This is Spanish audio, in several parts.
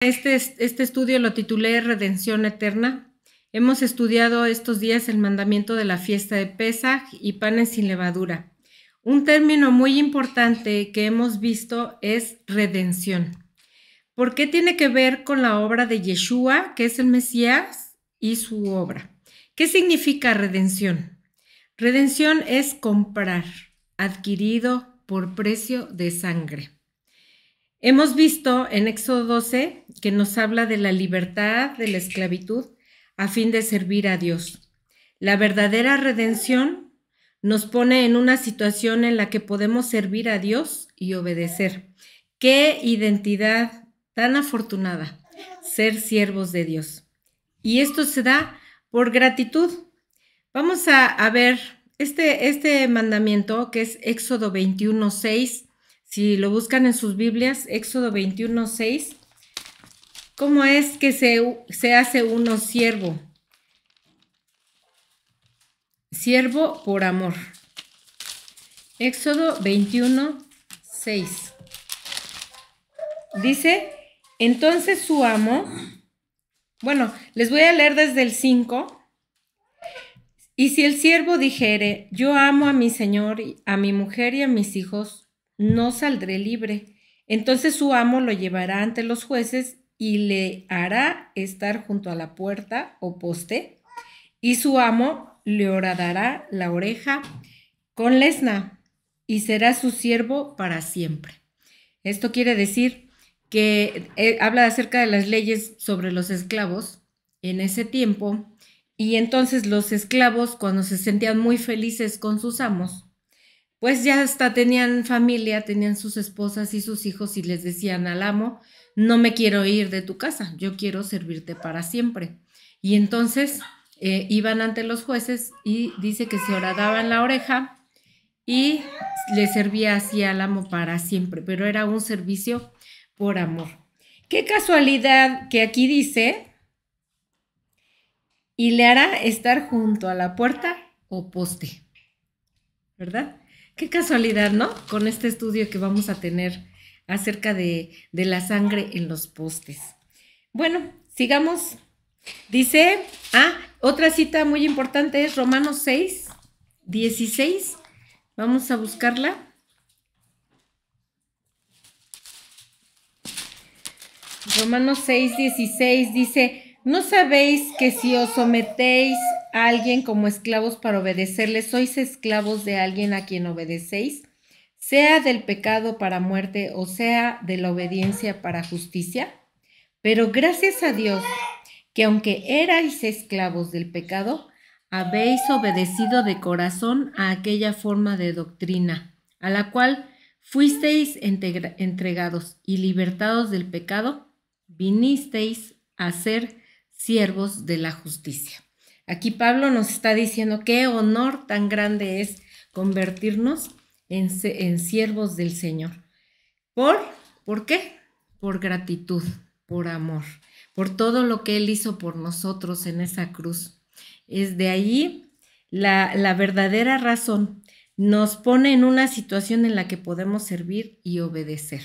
Este estudio lo titulé Redención Eterna. Hemos estudiado estos días el mandamiento de la fiesta de Pesaj y panes sin levadura. Un término muy importante que hemos visto es redención. ¿Por qué tiene que ver con la obra de Yeshua, que es el Mesías, y su obra? ¿Qué significa redención? Redención es comprar, adquirido por precio de sangre. Hemos visto en Éxodo 12 que nos habla de la libertad de la esclavitud a fin de servir a Dios. La verdadera redención nos pone en una situación en la que podemos servir a Dios y obedecer. ¡Qué identidad tan afortunada! Ser siervos de Dios. Y esto se da por gratitud. Vamos a ver este mandamiento que es Éxodo 21:6. Si lo buscan en sus Biblias, Éxodo 21:6, ¿cómo es que se hace uno siervo? Siervo por amor. Éxodo 21:6. Dice, entonces su amo, bueno, les voy a leer desde el 5. Y si el siervo dijere, yo amo a mi señor, a mi mujer y a mis hijos, no saldré libre. Entonces su amo lo llevará ante los jueces y le hará estar junto a la puerta o poste, y su amo le horadará la oreja con lesna y será su siervo para siempre. Esto quiere decir que habla acerca de las leyes sobre los esclavos en ese tiempo, y entonces los esclavos, cuando se sentían muy felices con sus amos, pues ya hasta tenían familia, tenían sus esposas y sus hijos y les decían al amo, no me quiero ir de tu casa, yo quiero servirte para siempre. Y entonces iban ante los jueces y dice que se horadaban la oreja y le servía así al amo para siempre, pero era un servicio por amor. Qué casualidad que aquí dice, y le hará estar junto a la puerta o poste, ¿verdad? Qué casualidad, ¿no? Con este estudio que vamos a tener acerca de la sangre en los postes. Bueno, sigamos. Dice, otra cita muy importante es Romanos 6:16. Vamos a buscarla. Romanos 6:16 dice, ¿no sabéis que si os sometéis a alguien como esclavos para obedecerle, sois esclavos de alguien a quien obedecéis, sea del pecado para muerte o sea de la obediencia para justicia? Pero gracias a Dios, que aunque erais esclavos del pecado, habéis obedecido de corazón a aquella forma de doctrina, a la cual fuisteis entregados y libertados del pecado, vinisteis a ser siervos de la justicia. Aquí Pablo nos está diciendo qué honor tan grande es convertirnos en siervos del Señor. ¿Por qué? Por gratitud, por amor, por todo lo que Él hizo por nosotros en esa cruz. Es de ahí la verdadera razón. Nos pone en una situación en la que podemos servir y obedecer.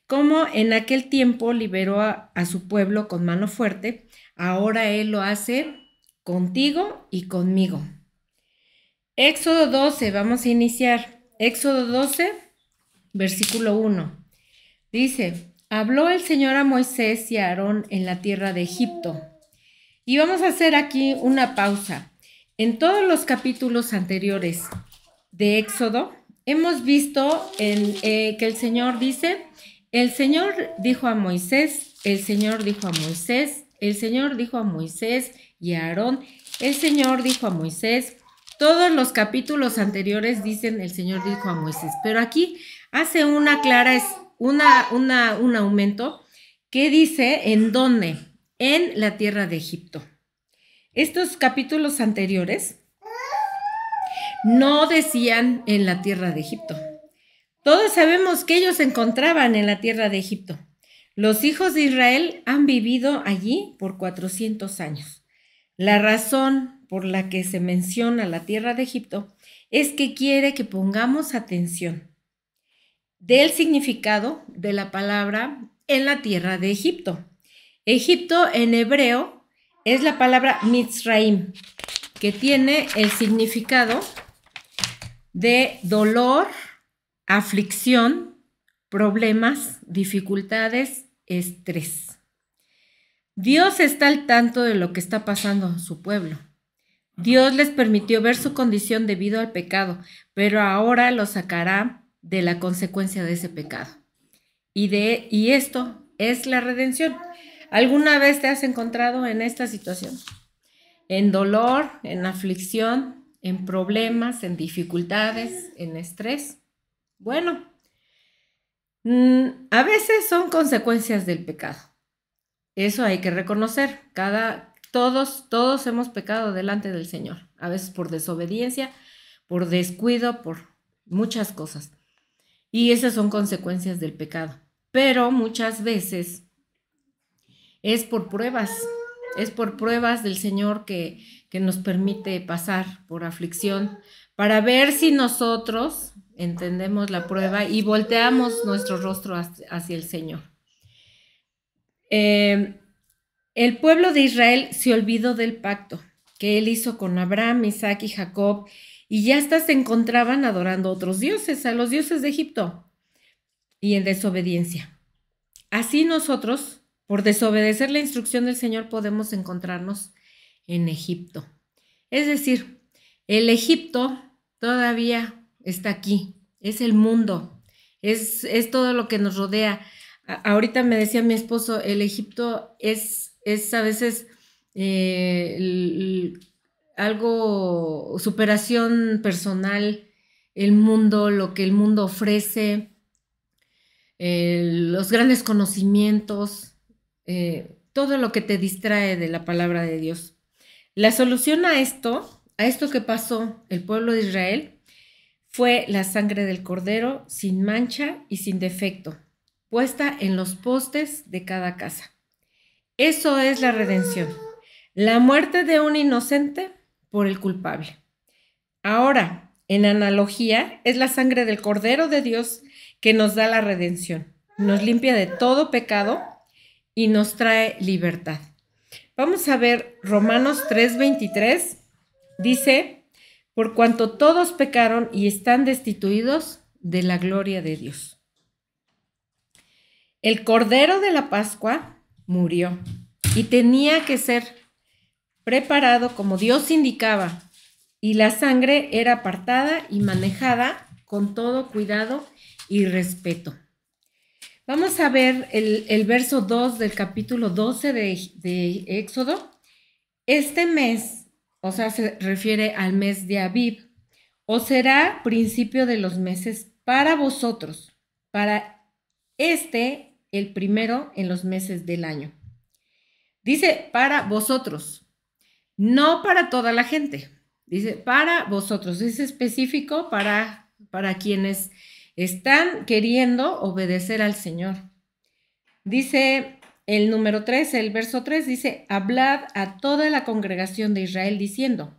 Como en aquel tiempo liberó a su pueblo con mano fuerte, ahora Él lo hace contigo y conmigo. Éxodo 12, vamos a iniciar. Éxodo 12, versículo 1. Dice, habló el Señor a Moisés y a Aarón en la tierra de Egipto. Y vamos a hacer aquí una pausa. En todos los capítulos anteriores de Éxodo, hemos visto que el Señor dice, el Señor dijo a Moisés, el Señor dijo a Moisés, el Señor dijo a Moisés y a Aarón, el Señor dijo a Moisés. Todos los capítulos anteriores dicen el Señor dijo a Moisés, pero aquí hace una clara, un aumento que dice en dónde, en la tierra de Egipto. Estos capítulos anteriores no decían en la tierra de Egipto. Todos sabemos que ellos se encontraban en la tierra de Egipto. Los hijos de Israel han vivido allí por 400 años. La razón por la que se menciona la tierra de Egipto es que quiere que pongamos atención del significado de la palabra en la tierra de Egipto. Egipto en hebreo es la palabra Mitzraim, que tiene el significado de dolor, aflicción, problemas, dificultades, estrés. Dios está al tanto de lo que está pasando en su pueblo. Dios les permitió ver su condición debido al pecado, pero ahora los sacará de la consecuencia de ese pecado. Y esto es la redención. ¿Alguna vez te has encontrado en esta situación? En dolor, en aflicción, en problemas, en dificultades, en estrés. Bueno, a veces son consecuencias del pecado. Eso hay que reconocer. Todos hemos pecado delante del Señor. A veces por desobediencia, por descuido, por muchas cosas. Y esas son consecuencias del pecado. Pero muchas veces es por pruebas del Señor que nos permite pasar por aflicción para ver si nosotros entendemos la prueba y volteamos nuestro rostro hacia el Señor. El pueblo de Israel se olvidó del pacto que él hizo con Abraham, Isaac y Jacob, y ya hasta se encontraban adorando a otros dioses, a los dioses de Egipto, y en desobediencia. Así nosotros, por desobedecer la instrucción del Señor, podemos encontrarnos en Egipto. Es decir, el Egipto todavía está aquí, es el mundo, es todo lo que nos rodea. Ahorita me decía mi esposo, el Egipto es a veces algo, superación personal, el mundo, lo que el mundo ofrece, los grandes conocimientos, todo lo que te distrae de la palabra de Dios. La solución a esto que pasó el pueblo de Israel, fue la sangre del cordero sin mancha y sin defecto, puesta en los postes de cada casa. Eso es la redención, la muerte de un inocente por el culpable. Ahora, en analogía, es la sangre del Cordero de Dios que nos da la redención, nos limpia de todo pecado y nos trae libertad. Vamos a ver Romanos 3:23, dice, por cuanto todos pecaron y están destituidos de la gloria de Dios. El Cordero de la Pascua murió y tenía que ser preparado como Dios indicaba, y la sangre era apartada y manejada con todo cuidado y respeto. Vamos a ver el verso 2 del capítulo 12 de Éxodo. Este mes, o sea, se refiere al mes de Abib, o será principio de los meses para vosotros, para el primero en los meses del año. Dice para vosotros, no para toda la gente. Dice para vosotros, es específico para quienes están queriendo obedecer al Señor. Dice el número 3, el verso 3, dice, hablad a toda la congregación de Israel diciendo,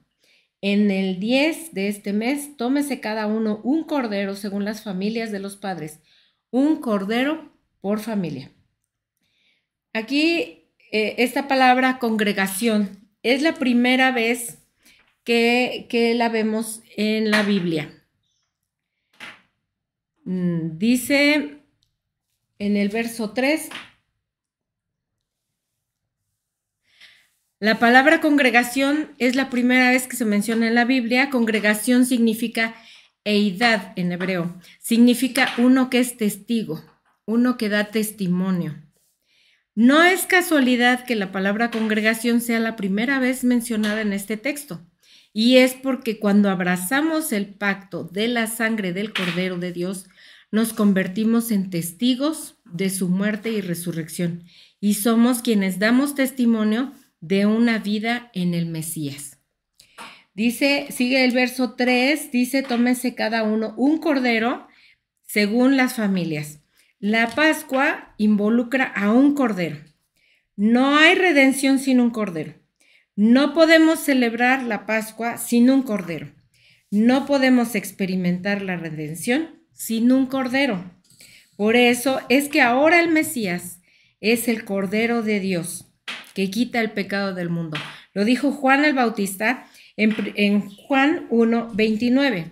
en el 10 de este mes, tómese cada uno un cordero según las familias de los padres, un cordero por familia. Aquí esta palabra congregación es la primera vez que la vemos en la Biblia. Dice en el verso 3, la palabra congregación es la primera vez que se menciona en la Biblia. Congregación significa eidad en hebreo, significa uno que es testigo, uno que da testimonio. No es casualidad que la palabra congregación sea la primera vez mencionada en este texto, y es porque cuando abrazamos el pacto de la sangre del Cordero de Dios, nos convertimos en testigos de su muerte y resurrección, y somos quienes damos testimonio de una vida en el Mesías. Dice, sigue el verso 3, dice, tómese cada uno un cordero según las familias. La Pascua involucra a un cordero. No hay redención sin un cordero. No podemos celebrar la Pascua sin un cordero. No podemos experimentar la redención sin un cordero. Por eso es que ahora el Mesías es el Cordero de Dios que quita el pecado del mundo. Lo dijo Juan el Bautista en Juan 1:29.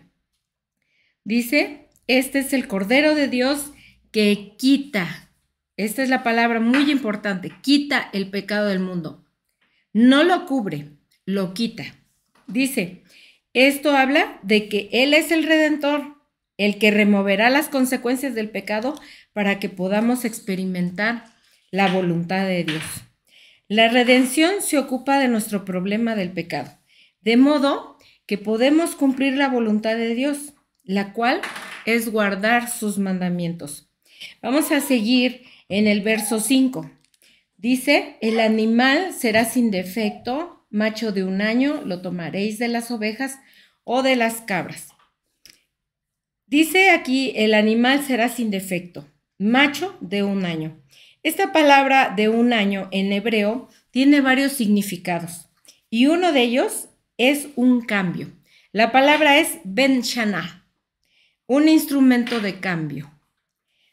Dice, este es el Cordero de Dios que quita. Esta es la palabra muy importante, quita el pecado del mundo. No lo cubre, lo quita. Dice, esto habla de que Él es el Redentor, el que removerá las consecuencias del pecado para que podamos experimentar la voluntad de Dios. La redención se ocupa de nuestro problema del pecado, de modo que podemos cumplir la voluntad de Dios, la cual es guardar sus mandamientos. Vamos a seguir en el verso 5. Dice, el animal será sin defecto, macho de 1 año, lo tomaréis de las ovejas o de las cabras. Dice aquí, el animal será sin defecto, macho de 1 año. Esta palabra de 1 año en hebreo tiene varios significados y uno de ellos es un cambio. La palabra es ben shana, un instrumento de cambio,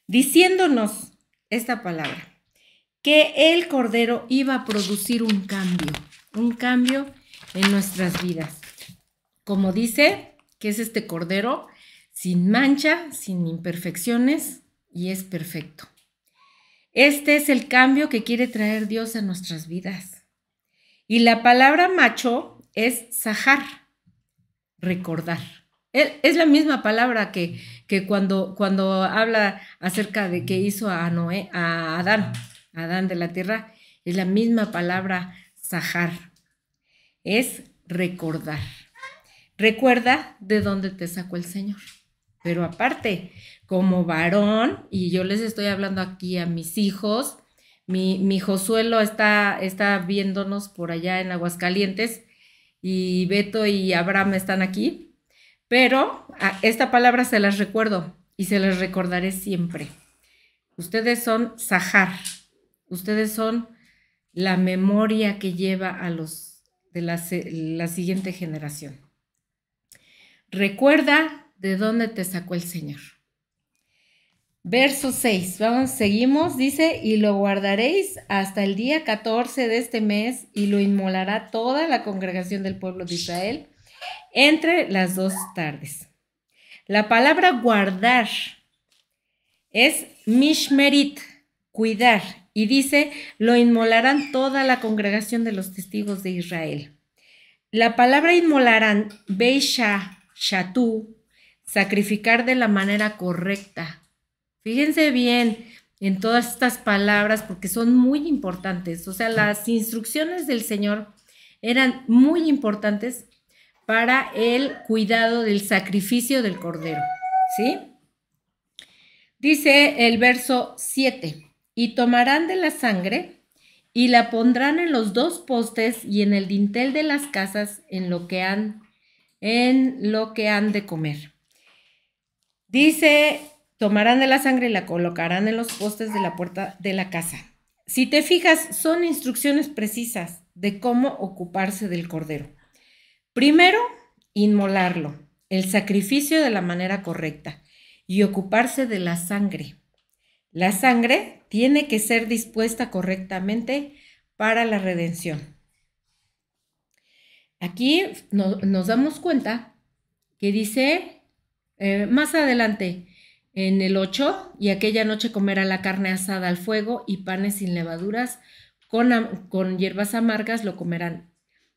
diciéndonos esta palabra, que el Cordero iba a producir un cambio en nuestras vidas. Como dice, que es este Cordero sin mancha, sin imperfecciones y es perfecto. Este es el cambio que quiere traer Dios a nuestras vidas. Y la palabra macho es zahar, recordar. Es la misma palabra que cuando habla acerca de que hizo a Noé, a Adán de la tierra, es la misma palabra zahar, es recordar. Recuerda de dónde te sacó el Señor. Pero aparte, como varón, y yo les estoy hablando aquí a mis hijos, mi Josuelo está viéndonos por allá en Aguascalientes, y Beto y Abraham están aquí, pero esta palabra se las recuerdo y se las recordaré siempre. Ustedes son zahar, ustedes son la memoria que lleva a los de la siguiente generación. Recuerda de dónde te sacó el Señor. Verso 6, seguimos, dice, y lo guardaréis hasta el día 14 de este mes y lo inmolará toda la congregación del pueblo de Israel entre las 2 tardes. La palabra guardar es mishmerit, cuidar, y dice, lo inmolarán toda la congregación de los testigos de Israel. La palabra inmolarán, beisha, shatu, sacrificar de la manera correcta. Fíjense bien en todas estas palabras porque son muy importantes. O sea, las instrucciones del Señor eran muy importantes para el cuidado del sacrificio del cordero, ¿sí? Dice el verso 7, y tomarán de la sangre y la pondrán en los 2 postes y en el dintel de las casas en lo que han de comer. Dice, tomarán de la sangre y la colocarán en los postes de la puerta de la casa. Si te fijas, son instrucciones precisas de cómo ocuparse del cordero. Primero, inmolarlo, el sacrificio de la manera correcta y ocuparse de la sangre. La sangre tiene que ser dispuesta correctamente para la redención. Aquí nos damos cuenta que dice más adelante en el 8, y aquella noche comerá la carne asada al fuego y panes sin levaduras, con hierbas amargas lo comerán.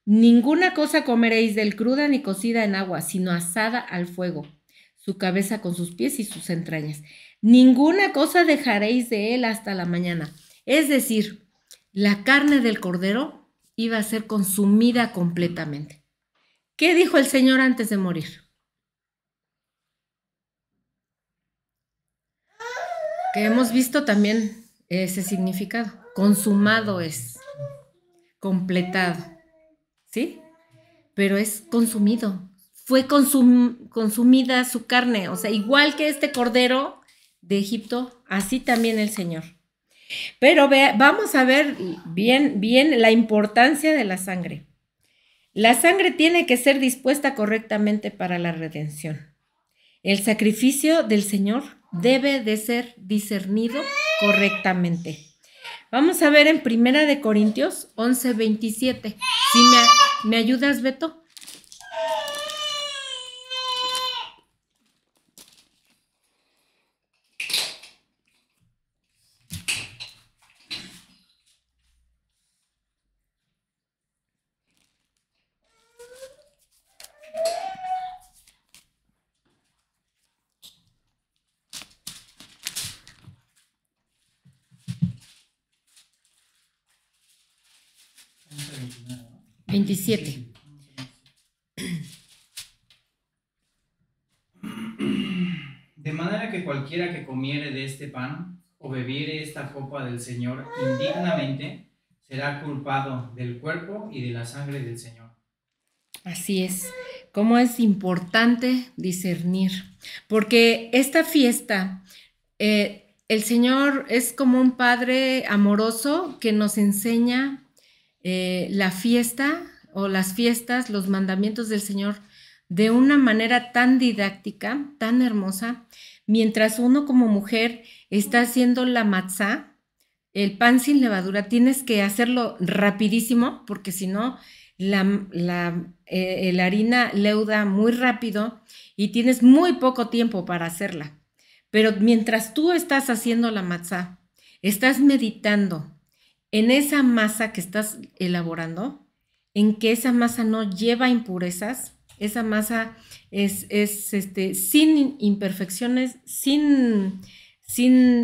Ninguna cosa comeréis del cruda ni cocida en agua, sino asada al fuego, su cabeza con sus pies y sus entrañas. Ninguna cosa dejaréis de él hasta la mañana. Es decir, la carne del cordero iba a ser consumida completamente. ¿Qué dijo el Señor antes de morir? Que hemos visto también ese significado. Consumado es, completado, ¿sí? Pero es consumido. Fue consumida su carne, o sea, igual que este cordero de Egipto, así también el Señor. Pero vamos a ver bien la importancia de la sangre. La sangre tiene que ser dispuesta correctamente para la redención. El sacrificio del Señor debe de ser discernido correctamente. Vamos a ver en Primera de Corintios 11:27. ¿Sí me ayudas, Beto? ¿no? 27. De manera que cualquiera que comiere de este pan o bebiere esta copa del Señor indignamente, será culpado del cuerpo y de la sangre del Señor. Así es. Cómo es importante discernir, porque esta fiesta, el Señor es como un Padre amoroso que nos enseña la fiesta o las fiestas, los mandamientos del Señor de una manera tan didáctica, tan hermosa, mientras uno como mujer está haciendo la matzá, el pan sin levadura, tienes que hacerlo rapidísimo porque si no, la harina leuda muy rápido y tienes muy poco tiempo para hacerla. Pero mientras tú estás haciendo la matzá, estás meditando en esa masa que estás elaborando, en que esa masa no lleva impurezas, esa masa es sin imperfecciones, sin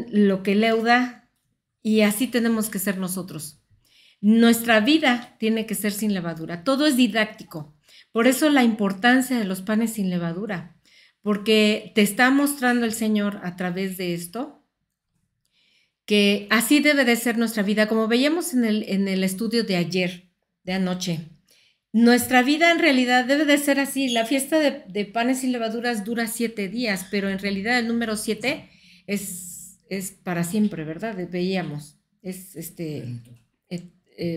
lo que leuda, y así tenemos que ser nosotros. Nuestra vida tiene que ser sin levadura, todo es didáctico. Por eso la importancia de los panes sin levadura, porque te está mostrando el Señor a través de esto que así debe de ser nuestra vida, como veíamos en el estudio de ayer, de anoche. Nuestra vida en realidad debe de ser así. La fiesta de panes sin levaduras dura 7 días, pero en realidad el número 7 es para siempre, ¿verdad? Veíamos, es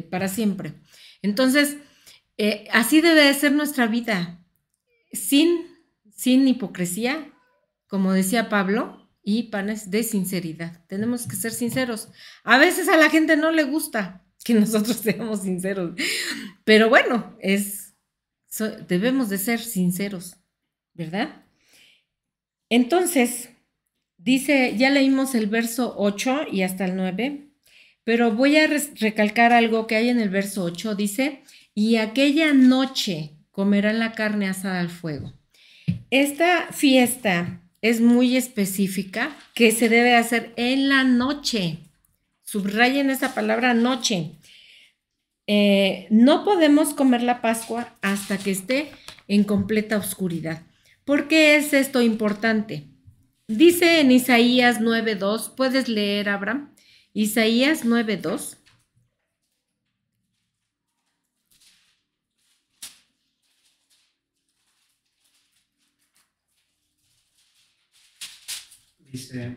para siempre. Entonces, así debe de ser nuestra vida, sin hipocresía, como decía Pablo, y panes de sinceridad. Tenemos que ser sinceros. A veces a la gente no le gusta que nosotros seamos sinceros, pero bueno, debemos de ser sinceros, ¿verdad? Entonces, dice, ya leímos el verso 8 y hasta el 9, pero voy a recalcar algo que hay en el verso 8. Dice, y aquella noche comerán la carne asada al fuego. Esta fiesta es muy específica que se debe hacer en la noche. Subrayen esa palabra noche. No podemos comer la Pascua hasta que esté en completa oscuridad. ¿Por qué es esto importante? Dice en Isaías 9:2, ¿puedes leer, Abraham? Isaías 9:2. Dice,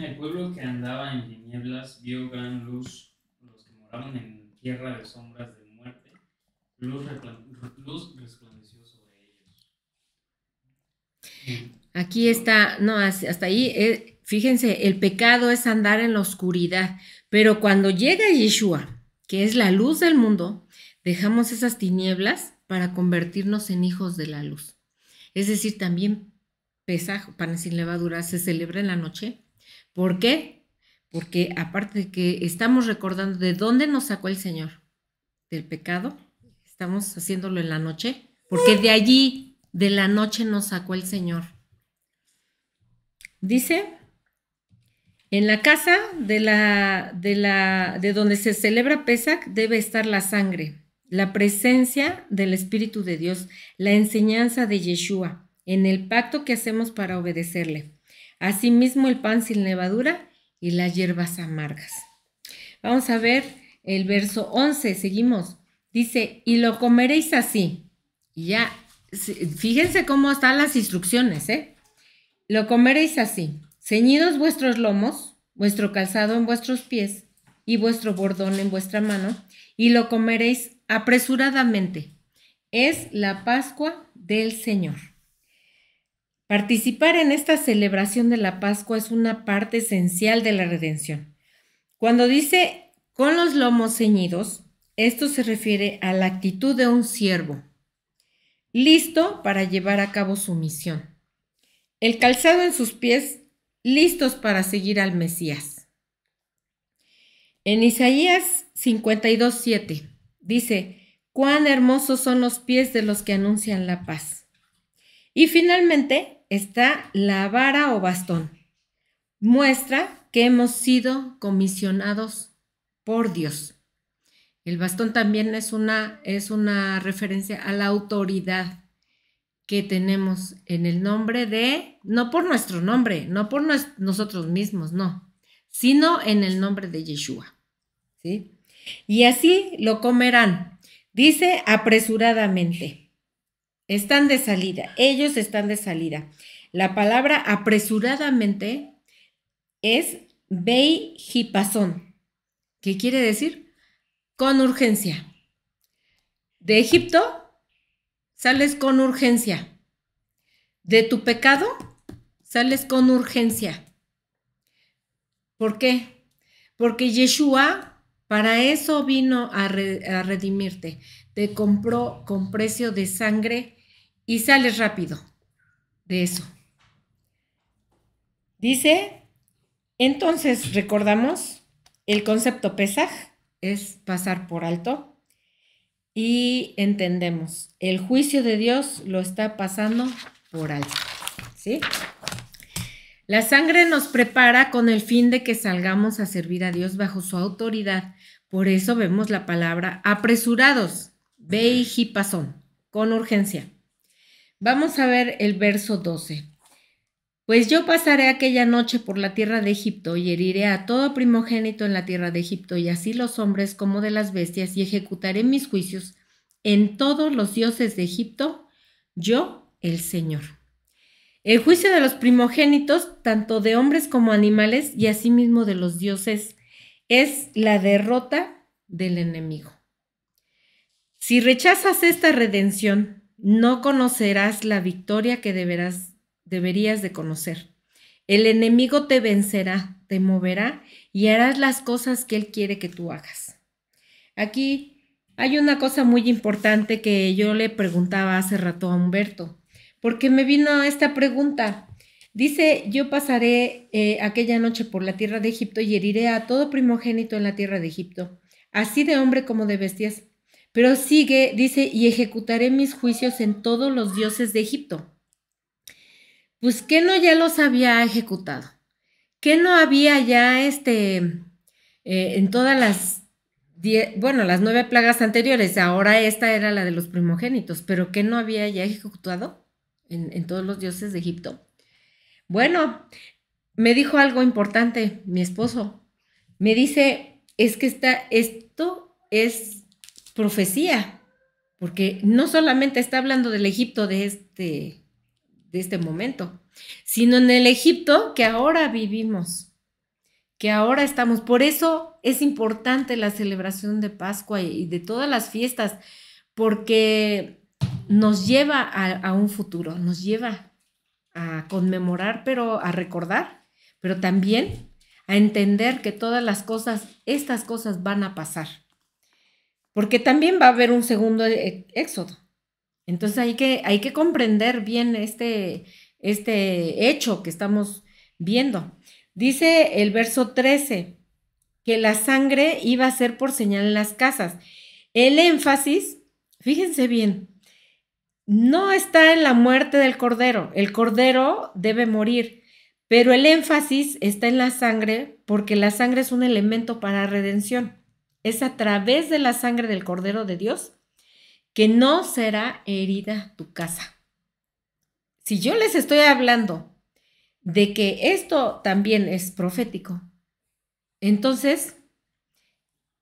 el pueblo que andaba en tinieblas vio gran luz, los que moraban en tierra de sombras de muerte, luz resplandeció sobre ellos. Aquí está, no, hasta ahí, fíjense, el pecado es andar en la oscuridad, pero cuando llega Yeshua, que es la luz del mundo, dejamos esas tinieblas para convertirnos en hijos de la luz. Es decir, también Pesaj, panes sin levadura, se celebra en la noche. ¿Por qué? Porque aparte de que estamos recordando de dónde nos sacó el Señor, del pecado, estamos haciéndolo en la noche, porque de allí, de la noche nos sacó el Señor. Dice, en la casa de donde se celebra Pesaj debe estar la sangre, la presencia del Espíritu de Dios, la enseñanza de Yeshua, en el pacto que hacemos para obedecerle. Asimismo el pan sin levadura y las hierbas amargas. Vamos a ver el verso 11, seguimos. Dice, y lo comeréis así. Y ya, fíjense cómo están las instrucciones, ¿eh? Lo comeréis así, ceñidos vuestros lomos, vuestro calzado en vuestros pies y vuestro bordón en vuestra mano, y lo comeréis apresuradamente. Es la Pascua del Señor. Participar en esta celebración de la Pascua es una parte esencial de la redención. Cuando dice Con los lomos ceñidos, esto se refiere a la actitud de un siervo, listo para llevar a cabo su misión. El calzado en sus pies, listos para seguir al Mesías. En Isaías 52:7 dice, cuán hermosos son los pies de los que anuncian la paz. Y finalmente está la vara o bastón. Muestra que hemos sido comisionados por Dios. El bastón también es una referencia a la autoridad que tenemos en el nombre de, no por nuestro nombre, no por nosotros mismos, no, sino en el nombre de Yeshua. ¿Sí? Y así lo comerán. Dice apresuradamente. Están de salida, ellos están de salida. La palabra apresuradamente es bei hipazón. ¿Qué quiere decir? Con urgencia. De Egipto sales con urgencia. De tu pecado sales con urgencia. ¿Por qué? Porque Yeshua para eso vino a redimirte. Te compró con precio de sangre y sales rápido de eso. Dice, entonces recordamos, el concepto Pesaj es pasar por alto y entendemos, el juicio de Dios lo está pasando por alto, ¿sí? La sangre nos prepara con el fin de que salgamos a servir a Dios bajo su autoridad. Por eso vemos la palabra apresurados, bei hipazón, con urgencia. Vamos a ver el verso 12. Pues yo pasaré aquella noche por la tierra de Egipto y heriré a todo primogénito en la tierra de Egipto, y así los hombres como de las bestias, y ejecutaré mis juicios en todos los dioses de Egipto, yo, el Señor. El juicio de los primogénitos, tanto de hombres como animales, y asimismo de los dioses, es la derrota del enemigo. Si rechazas esta redención, no conocerás la victoria que deberías de conocer. El enemigo te vencerá, te moverá y harás las cosas que él quiere que tú hagas. Aquí hay una cosa muy importante que yo le preguntaba hace rato a Humberto, porque me vino esta pregunta. Dice, yo pasaré aquella noche por la tierra de Egipto y heriré a todo primogénito en la tierra de Egipto, así de hombre como de bestias. Pero sigue, dice, y ejecutaré mis juicios en todos los dioses de Egipto. Pues, ¿qué no ya los había ejecutado? ¿Qué no había ya en todas las 9 plagas anteriores? Ahora esta era la de los primogénitos, pero ¿qué no había ya ejecutado en todos los dioses de Egipto? Bueno, me dijo algo importante mi esposo. Me dice, es que esto es profecía, porque no solamente está hablando del Egipto de este momento, sino en el Egipto que ahora vivimos, que ahora estamos. Por eso es importante la celebración de Pascua y de todas las fiestas, porque nos lleva a un futuro, nos lleva a conmemorar, pero a recordar, pero también a entender que todas las cosas, estas cosas van a pasar. Porque también va a haber un segundo éxodo. Entonces hay que comprender bien este hecho que estamos viendo. Dice el verso 13 que la sangre iba a ser por señal en las casas. El énfasis, fíjense bien, no está en la muerte del cordero. El cordero debe morir, pero el énfasis está en la sangre porque la sangre es un elemento para redención. Es a través de la sangre del Cordero de Dios que no será herida tu casa. Si yo les estoy hablando de que esto también es profético, entonces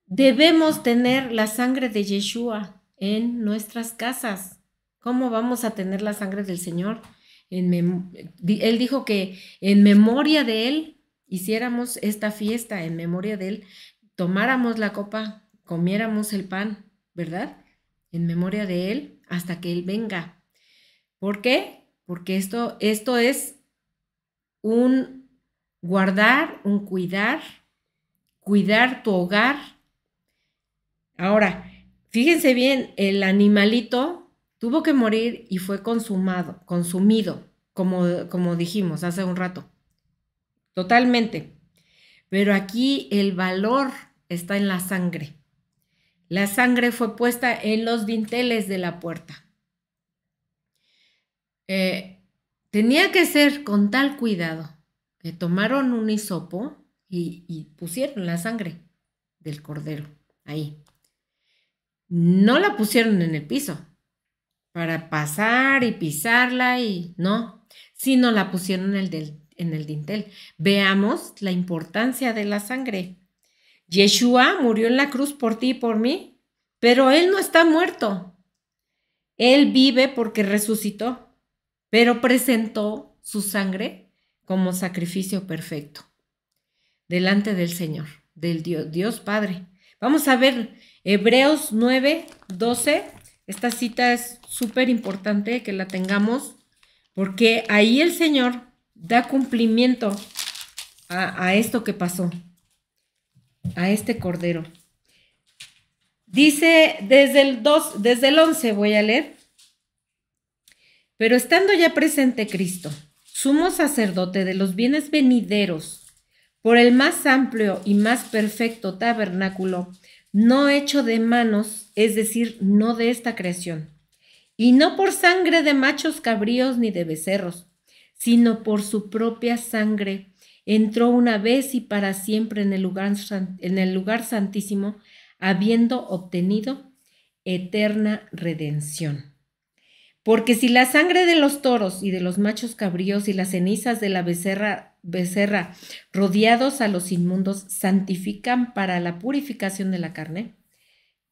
debemos tener la sangre de Yeshua en nuestras casas. ¿Cómo vamos a tener la sangre del Señor? Él dijo que en memoria de Él hiciéramos esta fiesta, en memoria de Él, tomáramos la copa, comiéramos el pan, ¿verdad? En memoria de Él hasta que Él venga. ¿Por qué? Porque esto es un guardar, un cuidar tu hogar Ahora, fíjense bien, el animalito tuvo que morir y fue consumido, como dijimos hace un rato, totalmente. Pero aquí el valor está en la sangre. La sangre fue puesta en los dinteles de la puerta. Eh, Tenía que ser con tal cuidado que tomaron un hisopo y pusieron la sangre del cordero ahí. No la pusieron en el piso para pasar y pisarla y no, sino la pusieron en el dintel. Veamos la importancia de la sangre. Yeshua murió en la cruz por ti y por mí, pero él no está muerto. Él vive porque resucitó, pero presentó su sangre como sacrificio perfecto delante del Señor, del Dios Padre. Vamos a ver Hebreos 9:12. Esta cita es súper importante que la tengamos porque ahí el Señor da cumplimiento a esto que pasó, a este cordero. Dice desde el 11 voy a leer. Pero estando ya presente Cristo, sumo sacerdote de los bienes venideros, por el más amplio y más perfecto tabernáculo, no hecho de manos, es decir, no de esta creación, y no por sangre de machos cabríos ni de becerros, sino por su propia sangre, entró una vez y para siempre en el lugar santísimo, habiendo obtenido eterna redención. Porque si la sangre de los toros y de los machos cabríos y las cenizas de la becerra rodeados a los inmundos santifican para la purificación de la carne,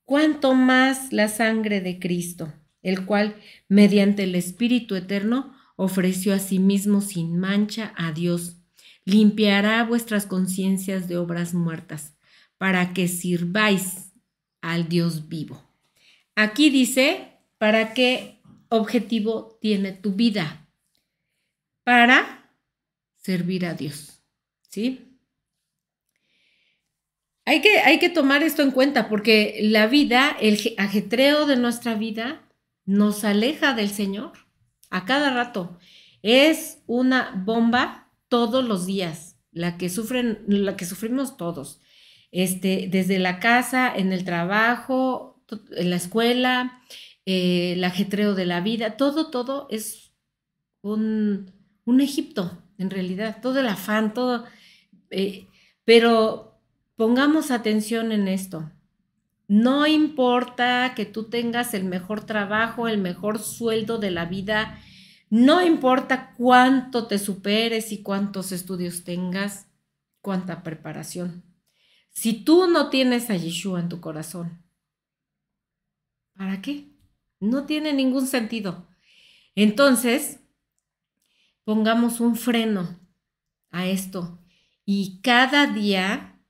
cuánto más la sangre de Cristo, el cual, mediante el Espíritu eterno, ofreció a sí mismo sin mancha a Dios, limpiará vuestras conciencias de obras muertas, para que sirváis al Dios vivo. Aquí dice, ¿para qué objetivo tiene tu vida? Para servir a Dios, ¿sí? Hay que tomar esto en cuenta porque la vida, el ajetreo de nuestra vida nos aleja del Señor a cada rato. Es una bomba todos los días, la que sufrimos todos. Desde la casa, en el trabajo, en la escuela, el ajetreo de la vida, todo es un Egipto, en realidad, todo el afán, todo, pero pongamos atención en esto. No importa que tú tengas el mejor trabajo, el mejor sueldo de la vida, no importa cuánto te superes y cuántos estudios tengas, cuánta preparación. Si tú no tienes a Yeshua en tu corazón, ¿para qué? No tiene ningún sentido. Entonces, pongamos un freno a esto y cada día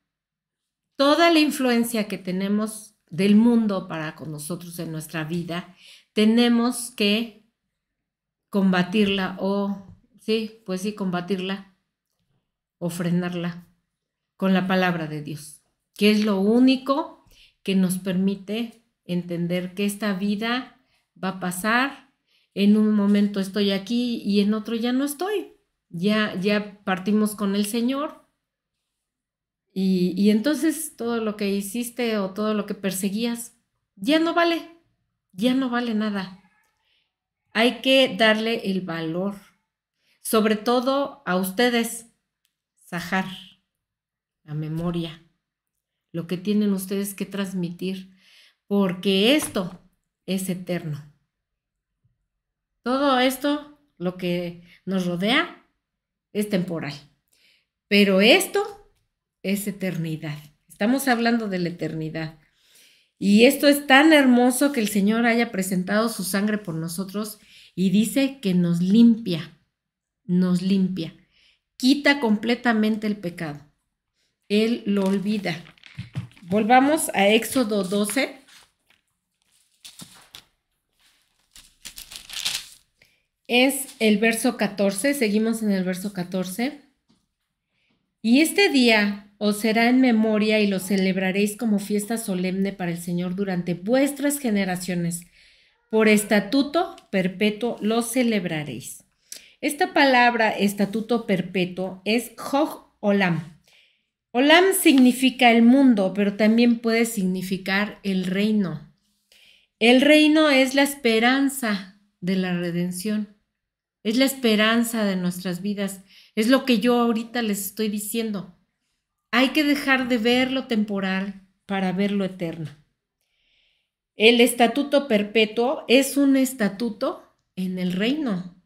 toda la influencia que tenemos del mundo para con nosotros en nuestra vida, tenemos que combatirla combatirla o frenarla con la palabra de Dios, que es lo único que nos permite entender que esta vida va a pasar, en un momento estoy aquí y en otro ya no estoy, ya partimos con el Señor y entonces todo lo que hiciste o todo lo que perseguías ya no vale nada. Hay que darle el valor, sobre todo a ustedes, Sahar, la memoria, lo que tienen ustedes que transmitir, porque esto es eterno. Todo esto, lo que nos rodea, es temporal, pero esto es eternidad. Estamos hablando de la eternidad. Y esto es tan hermoso que el Señor haya presentado su sangre por nosotros y dice que nos limpia, quita completamente el pecado. Él lo olvida. Volvamos a Éxodo 12. Es el verso 14, seguimos en el verso 14. Y este día os será en memoria y lo celebraréis como fiesta solemne para el Señor durante vuestras generaciones. Por estatuto perpetuo lo celebraréis. Esta palabra estatuto perpetuo es Jog Olam. Olam significa el mundo, pero también puede significar el reino. El reino es la esperanza de la redención, es la esperanza de nuestras vidas, es lo que yo ahorita les estoy diciendo. Hay que dejar de ver lo temporal para ver lo eterno. El estatuto perpetuo es un estatuto en el reino.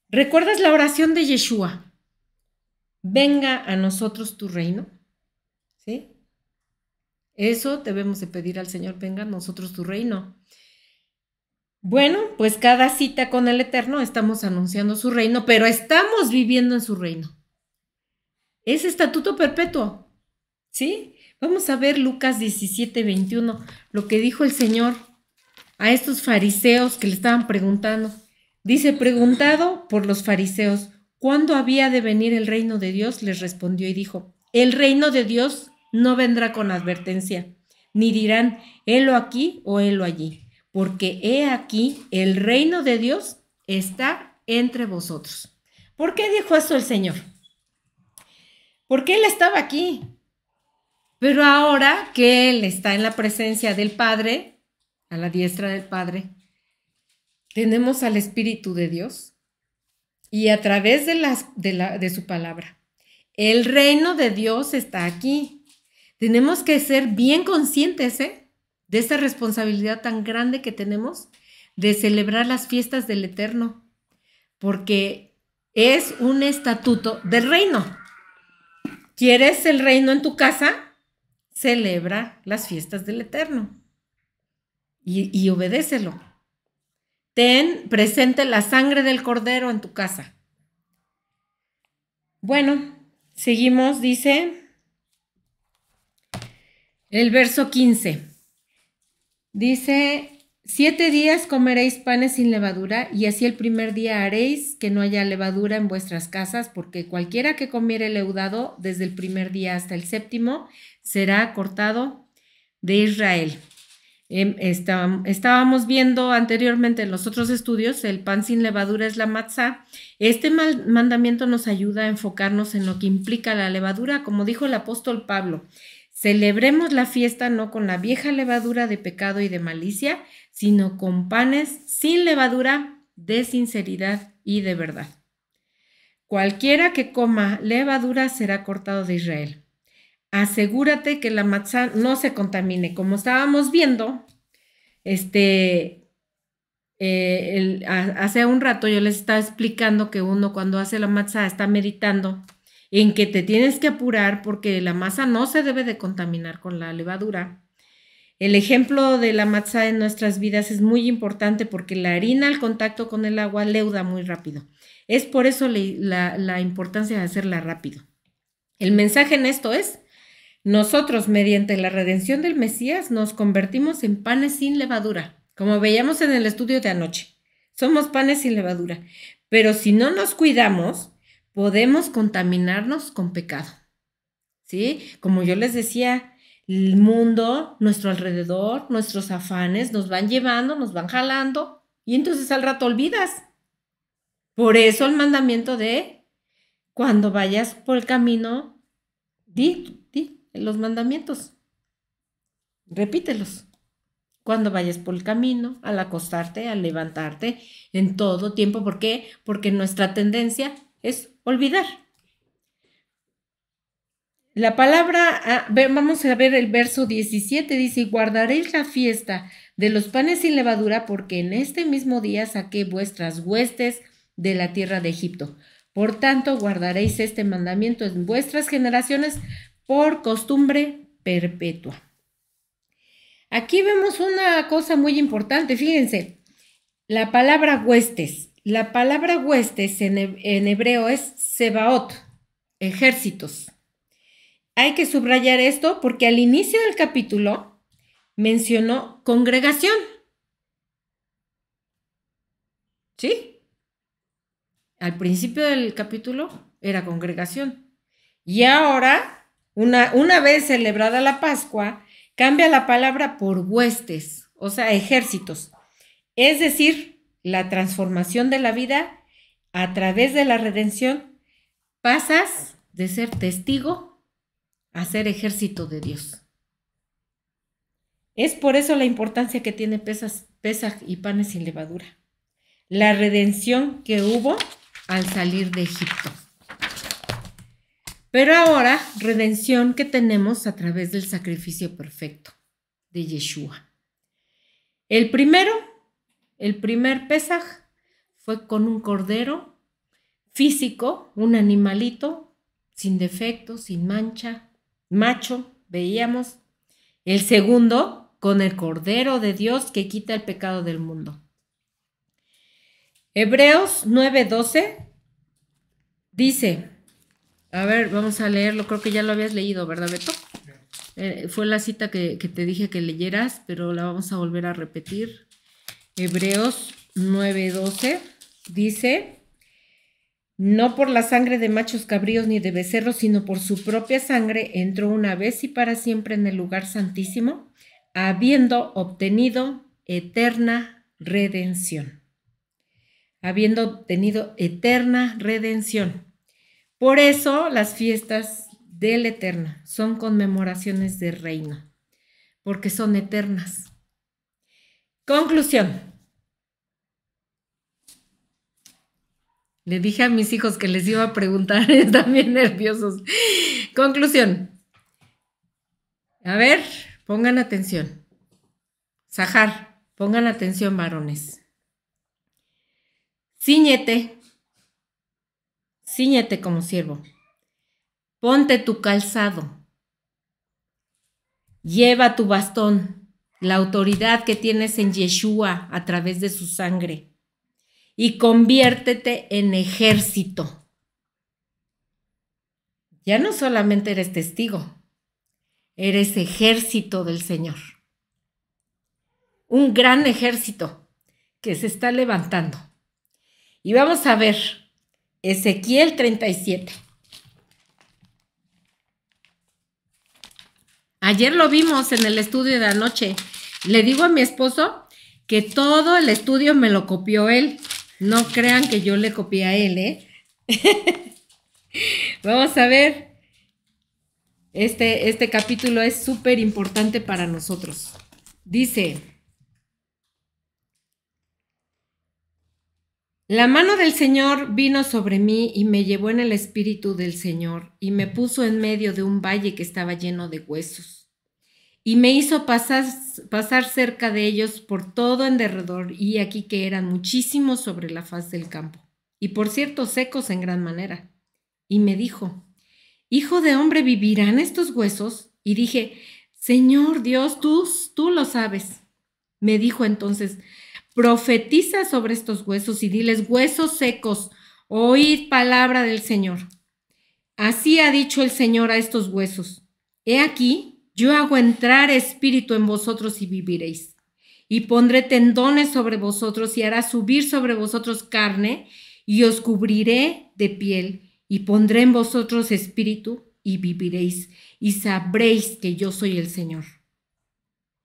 ¿Recuerdas la oración de Yeshua? Venga a nosotros tu reino. ¿Sí? Eso debemos de pedir al Señor, venga a nosotros tu reino. Bueno, pues cada cita con el Eterno estamos anunciando su reino, pero estamos viviendo en su reino. Es estatuto perpetuo. ¿Sí? Vamos a ver Lucas 17:21, lo que dijo el Señor a estos fariseos que le estaban preguntando. Dice, preguntado por los fariseos, ¿cuándo había de venir el reino de Dios? Les respondió y dijo, el reino de Dios no vendrá con advertencia, ni dirán, helo aquí o helo allí, porque he aquí, el reino de Dios está entre vosotros. ¿Por qué dijo eso el Señor? Porque Él estaba aquí. Pero ahora que Él está en la presencia del Padre, a la diestra del Padre, tenemos al Espíritu de Dios y a través de su palabra. El reino de Dios está aquí. Tenemos que ser bien conscientes de esta responsabilidad tan grande que tenemos de celebrar las fiestas del Eterno, porque es un estatuto del reino. ¿Quieres el reino en tu casa? Celebra las fiestas del Eterno y obedécelo. Ten presente la sangre del Cordero en tu casa. Bueno, seguimos, dice el verso 15. Dice, 7 días comeréis panes sin levadura, y así el primer día haréis que no haya levadura en vuestras casas, porque cualquiera que comiere leudado desde el primer día hasta el séptimo será cortado de Israel. Estábamos viendo anteriormente en los otros estudios, el pan sin levadura es la matzá. Este mandamiento nos ayuda a enfocarnos en lo que implica la levadura, como dijo el apóstol Pablo. Celebremos la fiesta no con la vieja levadura de pecado y de malicia, sino con panes sin levadura de sinceridad y de verdad. Cualquiera que coma levadura será cortado de Israel. Asegúrate que la matzá no se contamine. Como estábamos viendo, hace un rato yo les estaba explicando que uno cuando hace la matzá está meditando en que te tienes que apurar porque la masa no se debe de contaminar con la levadura. El ejemplo de la matzá en nuestras vidas es muy importante porque la harina al contacto con el agua leuda muy rápido. Es por eso la importancia de hacerla rápido. El mensaje en esto es, nosotros mediante la redención del Mesías nos convertimos en panes sin levadura, como veíamos en el estudio de anoche. Somos panes sin levadura, pero si no nos cuidamos, podemos contaminarnos con pecado. ¿Sí? Como yo les decía, el mundo, nuestro alrededor, nuestros afanes nos van llevando, nos van jalando y entonces al rato olvidas. Por eso el mandamiento de cuando vayas por el camino, di los mandamientos, repítelos. Cuando vayas por el camino, al acostarte, al levantarte, en todo tiempo. ¿Por qué? Porque nuestra tendencia es olvidar. La palabra, vamos a ver el verso 17, dice, guardaréis la fiesta de los panes sin levadura, porque en este mismo día saqué vuestras huestes de la tierra de Egipto. Por tanto, guardaréis este mandamiento en vuestras generaciones por costumbre perpetua. Aquí vemos una cosa muy importante, fíjense, la palabra huestes. La palabra huestes en hebreo es sebaot, ejércitos. Hay que subrayar esto porque al inicio del capítulo mencionó congregación. ¿Sí? Al principio del capítulo era congregación. Y ahora, una vez celebrada la Pascua, cambia la palabra por huestes, o sea, ejércitos. Es decir, la transformación de la vida a través de la redención, pasas de ser testigo a ser ejército de Dios. Es por eso la importancia que tiene Pesaj y panes sin levadura. La redención que hubo al salir de Egipto. Pero ahora, redención que tenemos a través del sacrificio perfecto de Yeshua. El primer Pesaj fue con un cordero físico, un animalito, sin defecto, sin mancha, macho, veíamos. El segundo, con el Cordero de Dios que quita el pecado del mundo. Hebreos 9:12 dice, a ver, vamos a leerlo, creo que ya lo habías leído, ¿verdad, Beto? Fue la cita que te dije que leyeras, pero la vamos a volver a repetir. Hebreos 9:12 dice, no por la sangre de machos cabríos ni de becerros, sino por su propia sangre entró una vez y para siempre en el lugar santísimo, habiendo obtenido eterna redención. Habiendo obtenido eterna redención. Por eso las fiestas del Eterno son conmemoraciones de reino, porque son eternas. Conclusión. Le dije a mis hijos que les iba a preguntar, están bien nerviosos. Conclusión. A ver, pongan atención. Sahar, pongan atención, varones. Cíñete como siervo. Ponte tu calzado. Lleva tu bastón, la autoridad que tienes en Yeshua a través de su sangre. Y conviértete en ejército. Ya no solamente eres testigo, eres ejército del Señor. Un gran ejército que se está levantando. Y vamos a ver Ezequiel 37. Ayer lo vimos en el estudio de anoche. Le digo a mi esposo que todo el estudio me lo copió él. No crean que yo le copié a él, ¿eh? Vamos a ver. Este capítulo es súper importante para nosotros. Dice, la mano del Señor vino sobre mí y me llevó en el espíritu del Señor y me puso en medio de un valle que estaba lleno de huesos. Y me hizo pasar cerca de ellos por todo en derredor, y aquí que eran muchísimos sobre la faz del campo, y por cierto secos en gran manera. Y me dijo, Hijo de hombre, ¿vivirán estos huesos? Y dije, Señor Dios, tú lo sabes. Me dijo entonces, profetiza sobre estos huesos y diles, huesos secos, oíd palabra del Señor. Así ha dicho el Señor a estos huesos. He aquí, yo hago entrar espíritu en vosotros y viviréis. Y pondré tendones sobre vosotros y hará subir sobre vosotros carne y os cubriré de piel y pondré en vosotros espíritu y viviréis y sabréis que yo soy el Señor.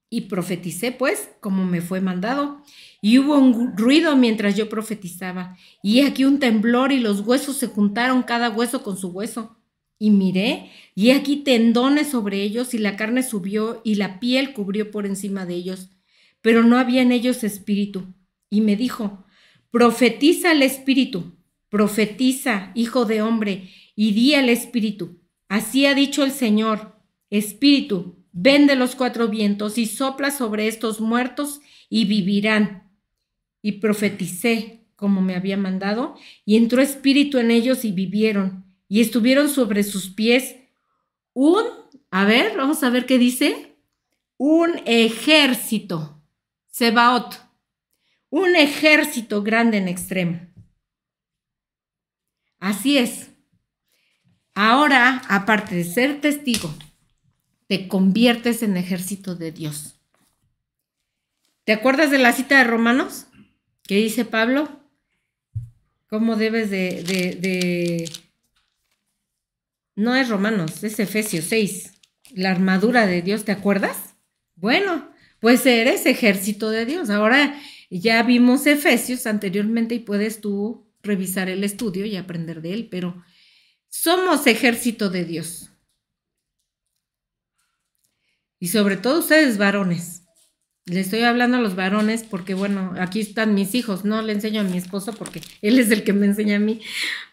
Y profeticé pues como me fue mandado. Y hubo un ruido mientras yo profetizaba. Y aquí un temblor y los huesos se juntaron cada hueso con su hueso. Y miré, y aquí tendones sobre ellos, y la carne subió, y la piel cubrió por encima de ellos, pero no había en ellos espíritu. Y me dijo, profetiza al espíritu, profetiza, hijo de hombre, y di al espíritu, así ha dicho el Señor, espíritu, ven de los cuatro vientos, y sopla sobre estos muertos, y vivirán. Y profeticé, como me había mandado, y entró espíritu en ellos, y vivieron. Y estuvieron sobre sus pies vamos a ver qué dice, un ejército, Sebaot, un ejército grande en extremo. Así es. Ahora, aparte de ser testigo, te conviertes en ejército de Dios. ¿Te acuerdas de la cita de Romanos? ¿Qué dice Pablo? ¿Cómo debes de No es Romanos, es Efesios 6. La armadura de Dios, ¿te acuerdas? Bueno, pues eres ejército de Dios. Ahora ya vimos Efesios anteriormente y puedes tú revisar el estudio y aprender de él, pero somos ejército de Dios. Y sobre todo ustedes varones. Le estoy hablando a los varones porque, bueno, aquí están mis hijos. No le enseño a mi esposo porque él es el que me enseña a mí.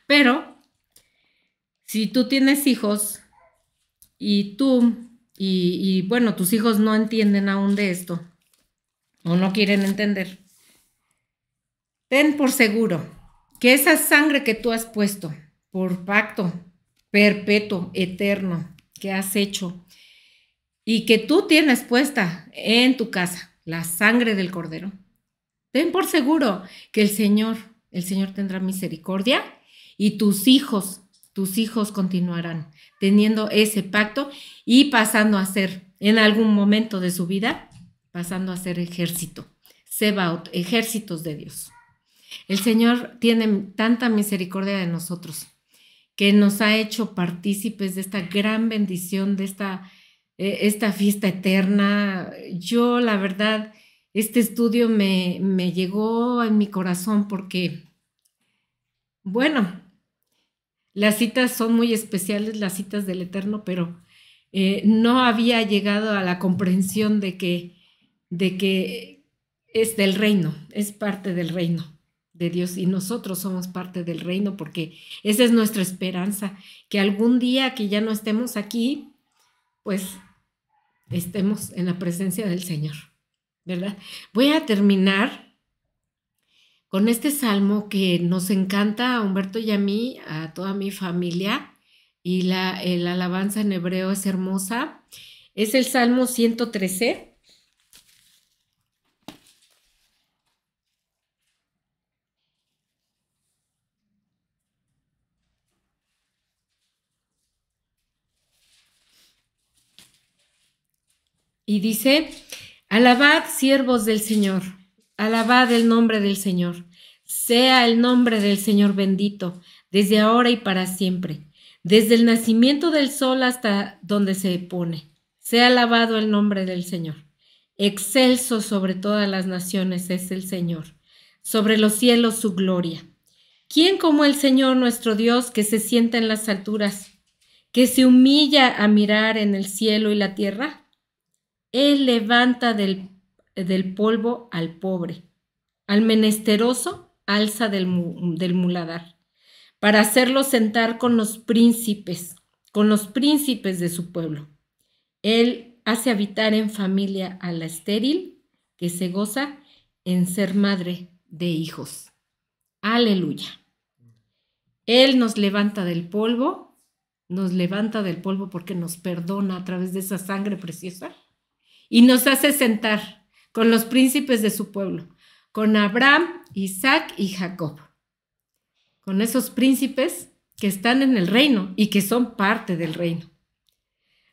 Pero si tú tienes hijos y bueno, tus hijos no entienden aún de esto o no quieren entender, ten por seguro que esa sangre que tú has puesto por pacto perpetuo, eterno, que has hecho y que tú tienes puesta en tu casa, la sangre del Cordero, ten por seguro que el Señor tendrá misericordia y tus hijos continuarán teniendo ese pacto y pasando a ser, en algún momento de su vida, pasando a ser ejército, Sebaot, ejércitos de Dios. El Señor tiene tanta misericordia de nosotros que nos ha hecho partícipes de esta gran bendición, de esta fiesta eterna. Yo, la verdad, este estudio me llegó en mi corazón porque, bueno, las citas son muy especiales, las citas del Eterno, pero no había llegado a la comprensión de que es del reino, es parte del reino de Dios y nosotros somos parte del reino porque esa es nuestra esperanza, que algún día que ya no estemos aquí, pues estemos en la presencia del Señor, ¿verdad? Voy a terminar con este salmo que nos encanta a Humberto y a mí, a toda mi familia, y la alabanza en hebreo es hermosa. Es el Salmo 113. Y dice, alabad siervos del Señor, alabad el nombre del Señor, sea el nombre del Señor bendito, desde ahora y para siempre, desde el nacimiento del sol hasta donde se pone. Sea alabado el nombre del Señor. Excelso sobre todas las naciones es el Señor, sobre los cielos su gloria. ¿Quién como el Señor nuestro Dios que se sienta en las alturas, que se humilla a mirar en el cielo y la tierra? Él levanta del polvo al pobre, al menesteroso alza del muladar, para hacerlo sentar con los príncipes de su pueblo. Él hace habitar en familia a la estéril, que se goza en ser madre de hijos. Aleluya. Él nos levanta del polvo porque nos perdona a través de esa sangre preciosa y nos hace sentar con los príncipes de su pueblo, con Abraham, Isaac y Jacob, con esos príncipes que están en el reino y que son parte del reino.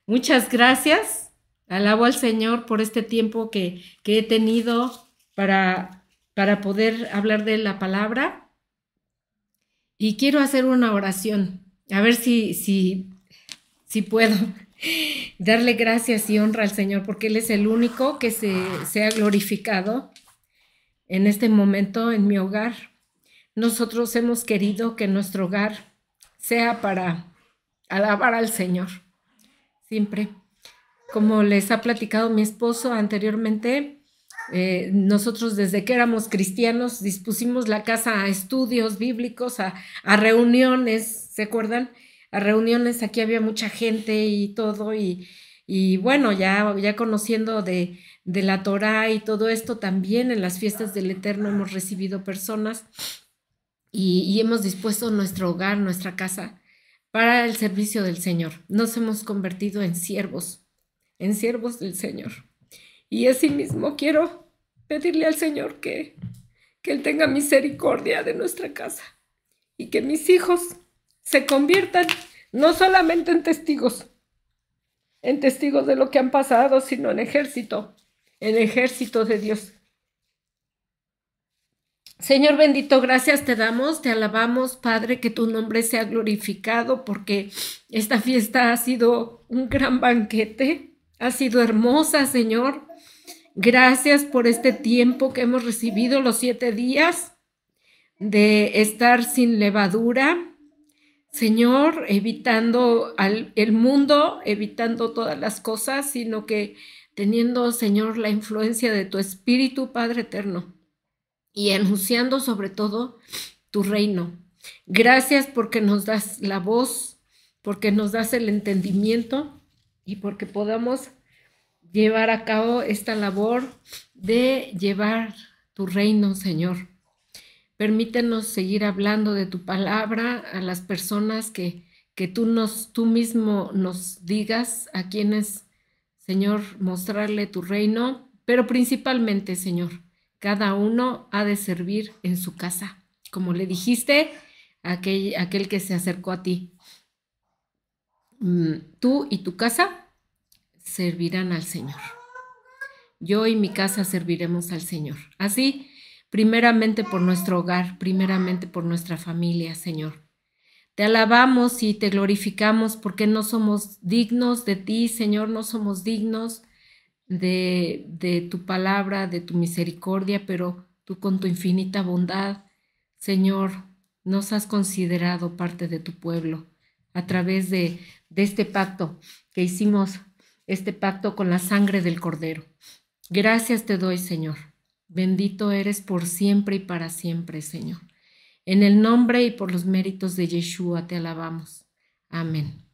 Muchas gracias, alabo al Señor por este tiempo que he tenido para poder hablar de la palabra y quiero hacer una oración, a ver si puedo darle gracias y honra al Señor porque Él es el único que se ha glorificado en este momento en mi hogar. Nosotros hemos querido que nuestro hogar sea para alabar al Señor, siempre. Como les ha platicado mi esposo anteriormente, nosotros desde que éramos cristianos dispusimos la casa a estudios bíblicos, a reuniones, ¿se acuerdan? A reuniones, aquí había mucha gente y todo, y bueno, ya conociendo de la Torá y todo esto, también en las fiestas del Eterno hemos recibido personas y hemos dispuesto nuestro hogar, nuestra casa, para el servicio del Señor. Nos hemos convertido en siervos del Señor. Y asimismo quiero pedirle al Señor que Él tenga misericordia de nuestra casa y que mis hijos se conviertan no solamente en testigos de lo que han pasado, sino en ejército de Dios. Señor bendito, gracias te damos, te alabamos, Padre, que tu nombre sea glorificado, porque esta fiesta ha sido un gran banquete, ha sido hermosa, Señor. Gracias por este tiempo que hemos recibido, los 7 días de estar sin levadura, Señor, evitando el mundo, evitando todas las cosas, sino que teniendo, Señor, la influencia de tu Espíritu, Padre eterno, y anunciando sobre todo tu reino. Gracias porque nos das la voz, porque nos das el entendimiento y porque podamos llevar a cabo esta labor de llevar tu reino, Señor. Permítenos seguir hablando de tu palabra a las personas que tú mismo nos digas, a quienes, Señor, mostrarle tu reino, pero principalmente, Señor, cada uno ha de servir en su casa, como le dijiste a aquel que se acercó a ti. Tú y tu casa servirán al Señor. Yo y mi casa serviremos al Señor. Así, primeramente por nuestro hogar, primeramente por nuestra familia, Señor. Te alabamos y te glorificamos porque no somos dignos de ti, Señor, no somos dignos de tu palabra, de tu misericordia, pero tú con tu infinita bondad, Señor, nos has considerado parte de tu pueblo a través de este pacto que hicimos, este pacto con la sangre del Cordero. Gracias te doy, Señor. Bendito eres por siempre y para siempre, Señor. En el nombre y por los méritos de Yeshua te alabamos. Amén.